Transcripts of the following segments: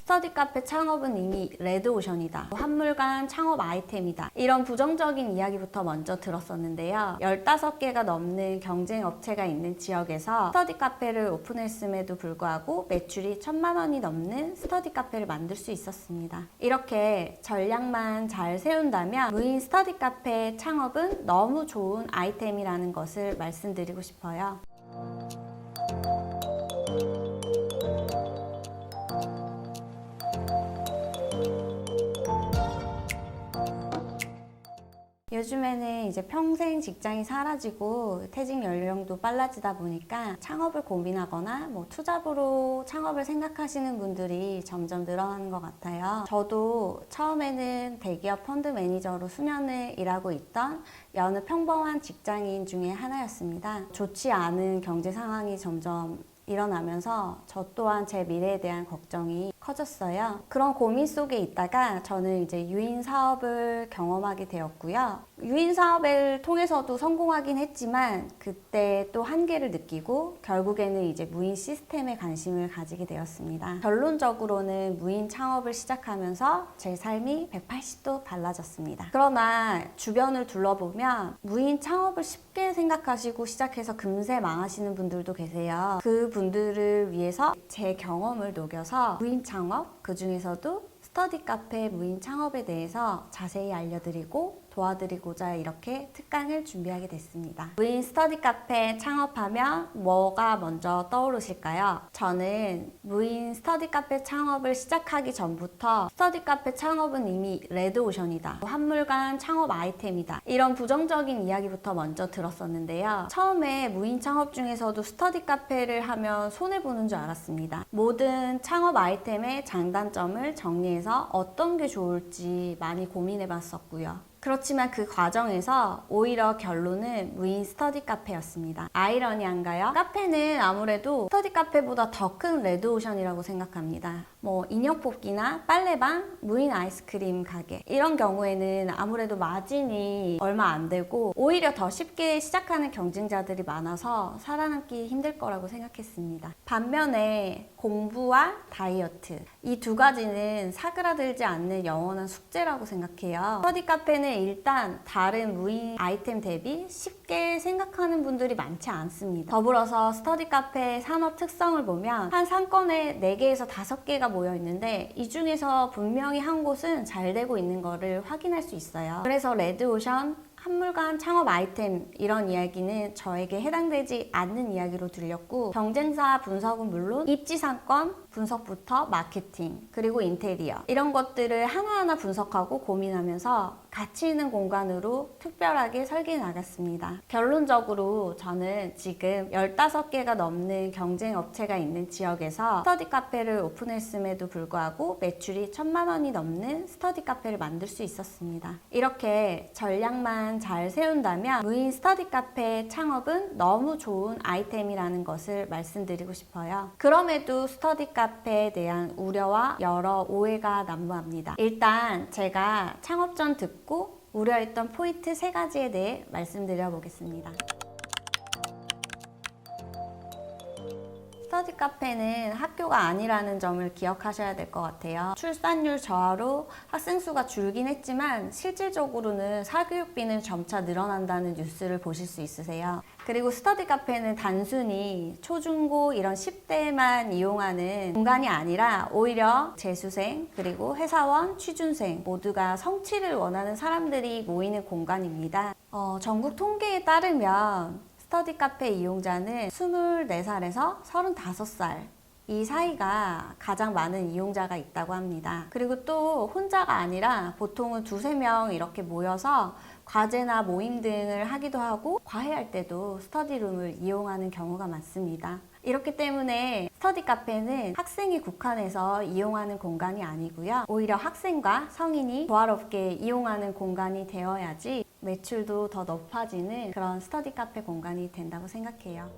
스터디 카페 창업은 이미 레드오션이다, 한물간 창업 아이템이다, 이런 부정적인 이야기부터 먼저 들었었는데요. 15개가 넘는 경쟁 업체가 있는 지역에서 스터디 카페를 오픈했음에도 불구하고 매출이 1000만 원이 넘는 스터디 카페를 만들 수 있었습니다. 이렇게 전략만 잘 세운다면 무인 스터디 카페 창업은 너무 좋은 아이템이라는 것을 말씀드리고 싶어요. 요즘에는 이제 평생 직장이 사라지고 퇴직 연령도 빨라지다 보니까 창업을 고민하거나 투잡으로 창업을 생각하시는 분들이 점점 늘어나는 것 같아요. 저도 처음에는 대기업 펀드 매니저로 수년을 일하고 있던 여느 평범한 직장인 중에 하나였습니다. 좋지 않은 경제 상황이 점점 일어나면서 저 또한 제 미래에 대한 걱정이 커졌어요. 그런 고민 속에 있다가 저는 이제 유인 사업을 경험하게 되었고요. 유인 사업을 통해서도 성공하긴 했지만 그때 또 한계를 느끼고 결국에는 이제 무인 시스템에 관심을 가지게 되었습니다. 결론적으로는 무인 창업을 시작하면서 제 삶이 180도 달라졌습니다. 그러나 주변을 둘러보면 무인 창업을 쉽게 생각하시고 시작해서 금세 망하시는 분들도 계세요. 그 분들을 위해서 제 경험을 녹여서 무인 창업, 그 중에서도 스터디 카페 무인 창업에 대해서 자세히 알려드리고 도와드리고자 이렇게 특강을 준비하게 됐습니다. 무인 스터디 카페 창업하면 뭐가 먼저 떠오르실까요? 저는 무인 스터디 카페 창업을 시작하기 전부터 스터디 카페 창업은 이미 레드오션이다, 한물간 창업 아이템이다, 이런 부정적인 이야기부터 먼저 들었었는데요. 처음에 무인 창업 중에서도 스터디 카페를 하면 손해보는 줄 알았습니다. 모든 창업 아이템의 장단점을 정리해서 어떤 게 좋을지 많이 고민해 봤었고요. 그렇지만 그 과정에서 오히려 결론은 무인 스터디 카페였습니다. 아이러니한가요? 카페는 아무래도 스터디 카페보다 더 큰 레드오션이라고 생각합니다. 인형 뽑기나 빨래방, 무인 아이스크림 가게, 이런 경우에는 아무래도 마진이 얼마 안 되고 오히려 더 쉽게 시작하는 경쟁자들이 많아서 살아남기 힘들 거라고 생각했습니다. 반면에 공부와 다이어트, 이 두 가지는 사그라들지 않는 영원한 숙제라고 생각해요. 스터디 카페는 일단 다른 무인 아이템 대비 쉽게 생각하는 분들이 많지 않습니다. 더불어서 스터디 카페 산업 특성을 보면 한 상권에 4개에서 5개가 모여 있는데 이 중에서 분명히 한 곳은 잘 되고 있는 거를 확인할 수 있어요. 그래서 레드오션, 한물간 창업 아이템, 이런 이야기는 저에게 해당되지 않는 이야기로 들렸고, 경쟁사 분석은 물론 입지상권 분석부터 마케팅, 그리고 인테리어, 이런 것들을 하나하나 분석하고 고민하면서 가치 있는 공간으로 특별하게 설계해 나갔습니다. 결론적으로 저는 지금 15개가 넘는 경쟁 업체가 있는 지역에서 스터디 카페를 오픈했음에도 불구하고 매출이 1000만 원이 넘는 스터디 카페를 만들 수 있었습니다. 이렇게 전략만 잘 세운다면 무인 스터디 카페 창업은 너무 좋은 아이템이라는 것을 말씀드리고 싶어요. 그럼에도 스터디 카페에 대한 우려와 여러 오해가 난무합니다. 일단 제가 창업 전 듣고 우려했던 포인트 3가지에 대해 말씀드려 보겠습니다. 스터디 카페는 학교가 아니라는 점을 기억하셔야 될 것 같아요. 출산율 저하로 학생 수가 줄긴 했지만 실질적으로는 사교육비는 점차 늘어난다는 뉴스를 보실 수 있으세요. 그리고 스터디 카페는 단순히 초중고 이런 10대만 이용하는 공간이 아니라 오히려 재수생, 그리고 회사원, 취준생 모두가 성취를 원하는 사람들이 모이는 공간입니다. 전국 통계에 따르면 스터디 카페 이용자는 24살에서 35살 이 사이가 가장 많은 이용자가 있다고 합니다. 그리고 또 혼자가 아니라 보통은 2~3명 이렇게 모여서 과제나 모임 등을 하기도 하고 과외할 때도 스터디룸을 이용하는 경우가 많습니다. 이렇기 때문에 스터디 카페는 학생이 국한해서 이용하는 공간이 아니고요. 오히려 학생과 성인이 조화롭게 이용하는 공간이 되어야지 매출도 더 높아지는 그런 스터디 카페 공간이 된다고 생각해요.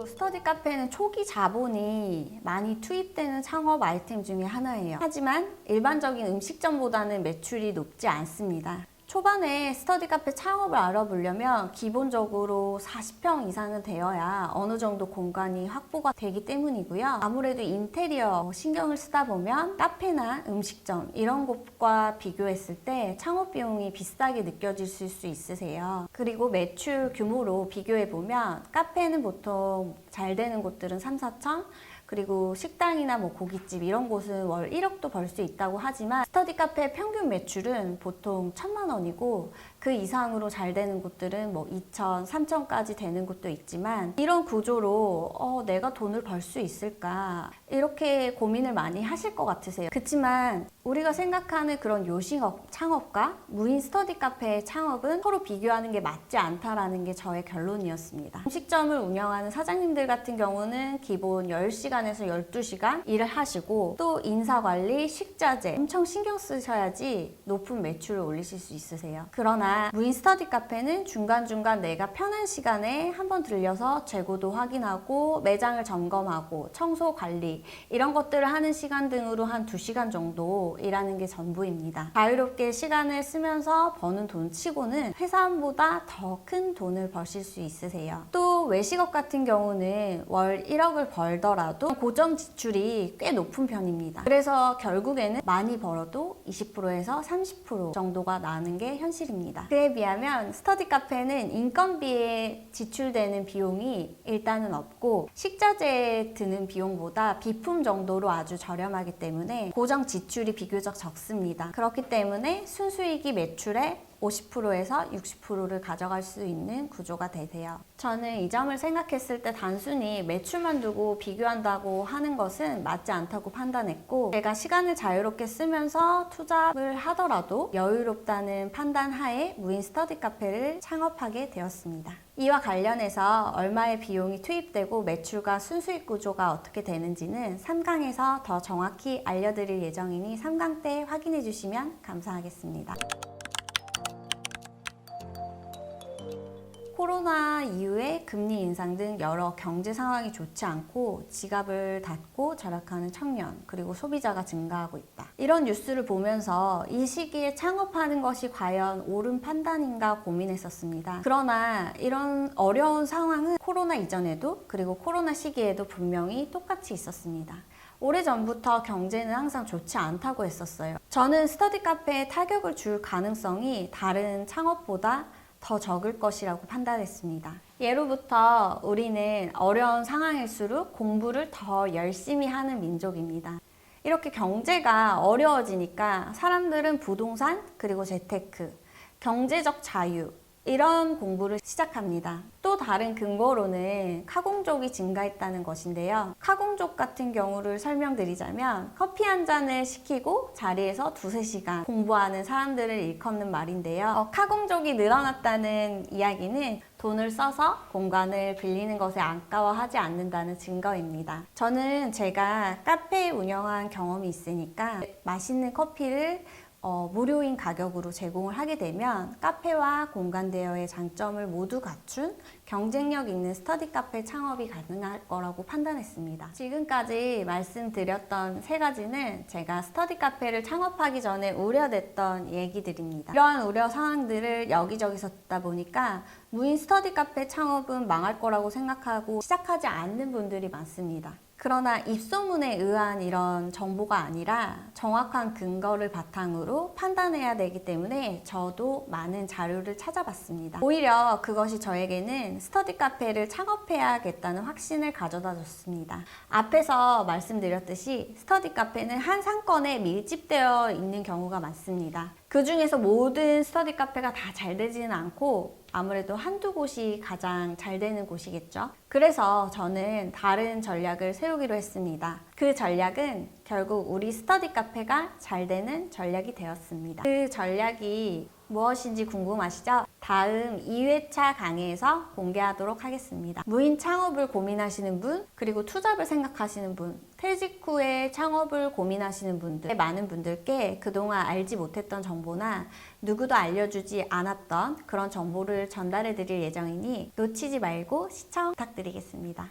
스터디 카페는 초기 자본이 많이 투입되는 창업 아이템 중에 하나예요. 하지만 일반적인 음식점보다는 매출이 높지 않습니다. 초반에 스터디 카페 창업을 알아보려면 기본적으로 40평 이상은 되어야 어느 정도 공간이 확보가 되기 때문이고요. 아무래도 인테리어 신경을 쓰다 보면 카페나 음식점 이런 곳과 비교했을 때 창업 비용이 비싸게 느껴질 수 있으세요. 그리고 매출 규모로 비교해 보면 카페는 보통 잘 되는 곳들은 3, 4천, 그리고 식당이나 뭐 고깃집 이런 곳은 월 1억도 벌 수 있다고 하지만 스터디 카페 평균 매출은 보통 1,000만 원이고 그 이상으로 잘 되는 곳들은 뭐 2천, 3천까지 되는 곳도 있지만 이런 구조로 내가 돈을 벌 수 있을까 이렇게 고민을 많이 하실 것 같으세요. 그렇지만 우리가 생각하는 그런 요식업 창업과 무인 스터디 카페의 창업은 서로 비교하는 게 맞지 않다라는 게 저의 결론이었습니다. 음식점을 운영하는 사장님들 같은 경우는 기본 10시간에서 12시간 일을 하시고 또 인사관리, 식자재 엄청 신경 쓰셔야지 높은 매출을 올리실 수 있으세요. 그러나 무인 스터디 카페는 중간중간 내가 편한 시간에 한번 들려서 재고도 확인하고 매장을 점검하고 청소 관리 이런 것들을 하는 시간 등으로 한 2시간 정도 일하는 게 전부입니다. 자유롭게 시간을 쓰면서 버는 돈 치고는 회사원보다 더 큰 돈을 버실 수 있으세요. 또 외식업 같은 경우는 월 1억을 벌더라도 고정 지출이 꽤 높은 편입니다. 그래서 결국에는 많이 벌어도 20%에서 30% 정도가 나는 게 현실입니다. 그에 비하면 스터디 카페는 인건비에 지출되는 비용이 일단은 없고 식자재에 드는 비용보다 비품 정도로 아주 저렴하기 때문에 고정 지출이 비교적 적습니다. 그렇기 때문에 순수익이 매출의 50%에서 60%를 가져갈 수 있는 구조가 되세요. 저는 이 점을 생각했을 때 단순히 매출만 두고 비교한다고 하는 것은 맞지 않다고 판단했고 제가 시간을 자유롭게 쓰면서 투잡을 하더라도 여유롭다는 판단 하에 무인 스터디 카페를 창업하게 되었습니다. 이와 관련해서 얼마의 비용이 투입되고 매출과 순수익 구조가 어떻게 되는지는 3강에서 더 정확히 알려드릴 예정이니 3강 때 확인해 주시면 감사하겠습니다. 코로나 이후에 금리 인상 등 여러 경제 상황이 좋지 않고 지갑을 닫고 절약하는 청년 그리고 소비자가 증가하고 있다. 이런 뉴스를 보면서 이 시기에 창업하는 것이 과연 옳은 판단인가 고민했었습니다. 그러나 이런 어려운 상황은 코로나 이전에도 그리고 코로나 시기에도 분명히 똑같이 있었습니다. 오래전부터 경제는 항상 좋지 않다고 했었어요. 저는 스터디 카페에 타격을 줄 가능성이 다른 창업보다 더 적을 것이라고 판단했습니다. 예로부터 우리는 어려운 상황일수록 공부를 더 열심히 하는 민족입니다. 이렇게 경제가 어려워지니까 사람들은 부동산 그리고 재테크, 경제적 자유 이런 공부를 시작합니다. 또 다른 근거로는 카공족이 증가했다는 것인데요. 카공족 같은 경우를 설명드리자면 커피 한 잔을 시키고 자리에서 2-3시간 공부하는 사람들을 일컫는 말인데요. 카공족이 늘어났다는 이야기는 돈을 써서 공간을 빌리는 것에 아까워하지 않는다는 증거입니다. 저는 제가 카페 운영한 경험이 있으니까 맛있는 커피를 무료인 가격으로 제공을 하게 되면 카페와 공간 대여의 장점을 모두 갖춘 경쟁력 있는 스터디 카페 창업이 가능할 거라고 판단했습니다. 지금까지 말씀드렸던 3가지는 제가 스터디 카페를 창업하기 전에 우려됐던 얘기들입니다. 이러한 우려 상황들을 여기저기서 듣다 보니까 무인 스터디 카페 창업은 망할 거라고 생각하고 시작하지 않는 분들이 많습니다. 그러나 입소문에 의한 이런 정보가 아니라 정확한 근거를 바탕으로 판단해야 되기 때문에 저도 많은 자료를 찾아봤습니다. 오히려 그것이 저에게는 스터디 카페를 창업해야겠다는 확신을 가져다 줬습니다. 앞에서 말씀드렸듯이 스터디 카페는 한 상권에 밀집되어 있는 경우가 많습니다. 그 중에서 모든 스터디 카페가 다 잘 되지는 않고 아무래도 한두 곳이 가장 잘 되는 곳이겠죠. 그래서 저는 다른 전략을 세우기로 했습니다. 그 전략은 결국 우리 스터디 카페가 잘 되는 전략이 되었습니다. 그 전략이 무엇인지 궁금하시죠? 다음 2회차 강의에서 공개하도록 하겠습니다. 무인 창업을 고민하시는 분, 그리고 투잡을 생각하시는 분, 퇴직 후에 창업을 고민하시는 분들, 많은 분들께 그동안 알지 못했던 정보나 누구도 알려주지 않았던 그런 정보를 전달해 드릴 예정이니 놓치지 말고 시청 부탁드리겠습니다.